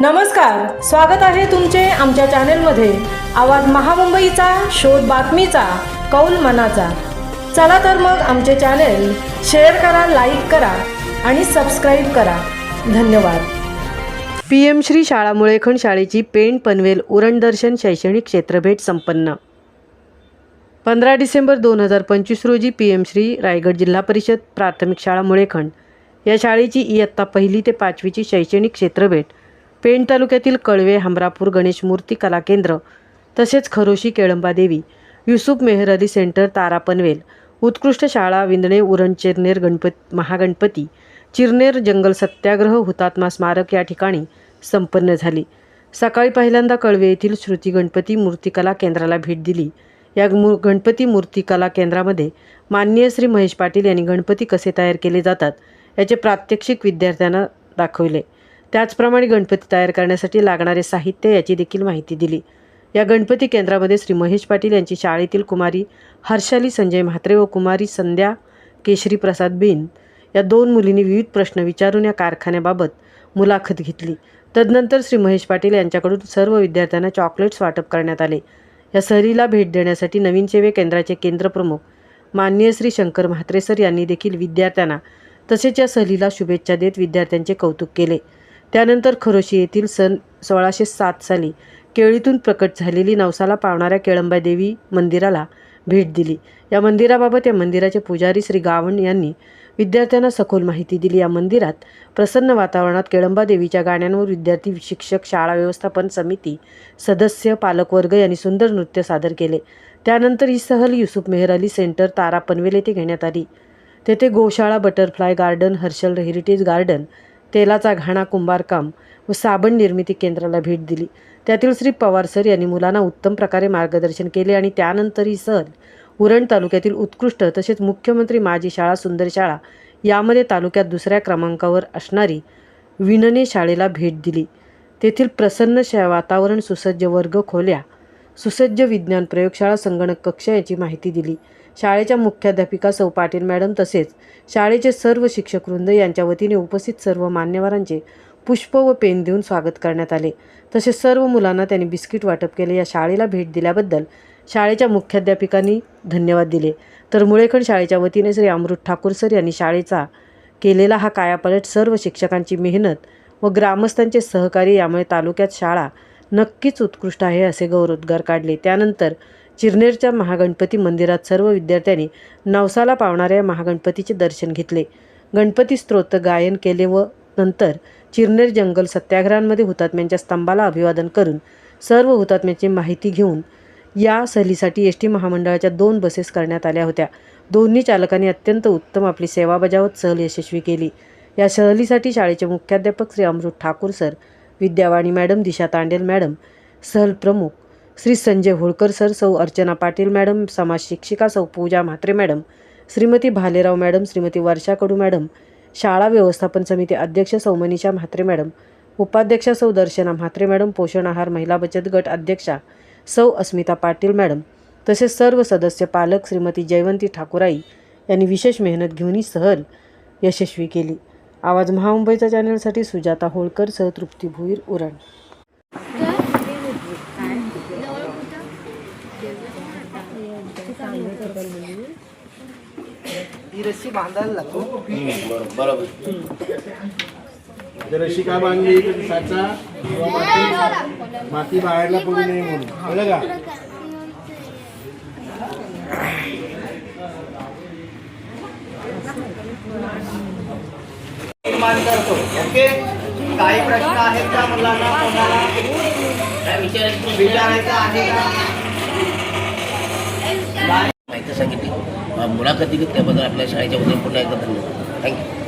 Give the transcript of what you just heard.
नमस्कार, स्वागत आहे तुमचे आमच्या चॅनेलमध्ये। आवाज महामुंबईचा, शोध बातमीचा, कौल मनाचा। चला तर मग आमचे चॅनेल शेअर करा, लाईक करा आणि सबस्क्राईब करा। धन्यवाद। PM श्री शाळा मुळेखंड शाळेची पेण पनवेल उरण दर्शन शैक्षणिक क्षेत्रभेट संपन्न। 15 डिसेंबर 2025 रोजी PM श्री रायगड जिल्हा परिषद प्राथमिक शाळा मुळेखंड या शाळेची इयत्ता 1ली ते 5वीची शैक्षणिक क्षेत्रभेट पेण तालुक्यातील कळवे, हमरापूर गणेश मूर्ती कला केंद्र तसेच खरोशी केळंबा देवी, युसुफ मेहर अली सेंटर तारा पनवेल, उत्कृष्ट शाळा विंदणे उरण चिरनेर महागणपती चिरनेर जंगल सत्याग्रह हुतात्मा स्मारक या ठिकाणी संपन्न झाली। सकाळी पहिल्यांदा कळवे येथील श्रुती गणपती मूर्तिकला केंद्राला भेट दिली। या गणपती मूर्तिकला केंद्रामध्ये माननीय श्री महेश पाटील यांनी गणपती कसे तयार केले जातात याचे प्रात्यक्षिक विद्यार्थ्यांना दाखवले। त्याचप्रमाणे गणपती तयार करण्यासाठी लागणारे साहित्य याची देखील माहिती दिली। या गणपती केंद्रामध्ये श्री महेश पाटील यांची शाळेतील कुमारी हर्षाली संजय म्हात्रे व कुमारी संध्या केशरी प्रसाद बेन या 2 मुलींनी विविध प्रश्न विचारून या कारखान्याबाबत मुलाखत घेतली। तदनंतर श्री महेश पाटील यांच्याकडून सर्व विद्यार्थ्यांना चॉकलेट्स वाटप करण्यात आले। या सहलीला भेट देण्यासाठी नवीन सेवे केंद्राचे केंद्रप्रमुख माननीय श्री शंकर म्हात्रे सर यांनी देखील विद्यार्थ्यांना तसेच या सहलीला शुभेच्छा देत विद्यार्थ्यांचे कौतुक केले। त्यानंतर खरोशी येथील सन 1607 साली केळीतून प्रकट झालेली नवसाला पावणाऱ्या केळंबा देवी मंदिराला भेट दिली। या मंदिराबाबत या मंदिराचे पुजारी श्री गावण यांनी विद्यार्थ्यांना सखोल माहिती दिली। या मंदिरात प्रसन्न वातावरणात केळंबा देवीच्या गाण्यांवर विद्यार्थी, शिक्षक, शाळा व्यवस्थापन समिती सदस्य, पालकवर्ग यांनी सुंदर नृत्य सादर केले। त्यानंतर ही सहल युसुफ मेहर अली सेंटर तारा पनवेल येथे घेण्यात आली। तेथे गोशाळा, butterfly garden, Harshal heritage garden, तेलाचा घाणा कुंभारकाम व साबण निर्मिती केंद्राला भेट दिली। त्यातील श्री पवार सर यांनी मुलांना उत्तम प्रकारे मार्गदर्शन केले आणि त्यानंतर ही सहल उरण तालुक्यातील उत्कृष्ट तसेच मुख्यमंत्री माझी शाळा सुंदर शाळा यामध्ये तालुक्यात 2ऱ्या क्रमांकावर असणारी विनणे शाळेला भेट दिली। तेथील प्रसन्न वातावरण, सुसज्ज वर्ग खोल्या, सुसज्ज विज्ञान प्रयोगशाळा, संगणक कक्ष याची माहिती दिली। शाळेच्या मुख्याध्यापिका सौ पाटील मॅडम तसेच शाळेचे सर्व शिक्षकवृंद यांच्या वतीने उपस्थित सर्व मान्यवरांचे पुष्प व पेन देऊन स्वागत करण्यात आले। तसेच सर्व मुलांना त्यांनी बिस्किट वाटप केले। या शाळेला भेट दिल्याबद्दल शाळेच्या मुख्याध्यापिकांनी धन्यवाद दिले। तर मुळेखंड शाळेच्या वतीने श्री अमृत ठाकूर सर यांनी शाळेचा केलेला हा कायापालट, सर्व शिक्षकांची मेहनत व ग्रामस्थांचे सहकार्य यामुळे तालुक्यात शाळा नक्कीच उत्कृष्ट आहे असे गौरवोद्गार काढले। त्यानंतर चिरनेरच्या महागणपती मंदिरात सर्व विद्यार्थ्यांनी नवसाला पावणाऱ्या महागणपतीचे दर्शन घेतले, गणपती स्तोत्र गायन केले व नंतर चिरनेर जंगल सत्याग्रहांमध्ये हुतात्म्यांच्या स्तंभाला अभिवादन करून सर्व हुतात्म्यांची माहिती घेऊन या सहलीसाठी ST महामंडळाच्या 2 बसेस करण्यात आल्या होत्या। दोन्ही चालकांनी अत्यंत उत्तम आपली सेवा बजावत सहल यशस्वी केली। या सहलीसाठी शाळेचे मुख्याध्यापक श्री अमृत ठाकूर सर, विद्यावाणी मॅडम, दिशा तांडेल मॅडम, सहल प्रमुख श्री संजय होळकर सर, सौ अर्चना पाटील मॅडम, समाज शिक्षिका सौ पूजा म्हात्रे मॅडम, श्रीमती भालेराव मॅडम, श्रीमती वर्षा कडू मॅडम, शाळा व्यवस्थापन समिती अध्यक्ष सौ मनीषा म्हात्रे मॅडम, उपाध्यक्षा सौ दर्शना म्हात्रे मॅडम, पोषण आहार महिला बचत गट अध्यक्षा सौ अस्मिता पाटील मॅडम तसेच सर्व सदस्य, पालक श्रीमती जयवंती ठाकुराई यांनी विशेष मेहनत घेऊन ही सहल यशस्वी केली। आवाज महामुंबईचा चॅनलसाठी सुजाता होळकर सह तृप्ती भुईर, उरण। ही रस्सी बांधायला लागतो। बरोबर रशी का बांधली की साचा माती बाहेरला पडू नये म्हणून, कळलं का? निर्माण करतो। ओके, काही प्रश्न आहेत का मुलांना? कोणाला विचारायचं आहे का? माहिती सांगितली, मुलाखत दिली त्याबद्दल आपल्या शाळेच्या वतीने पुन्हा एकदा धन्यवाद। थँक्यू।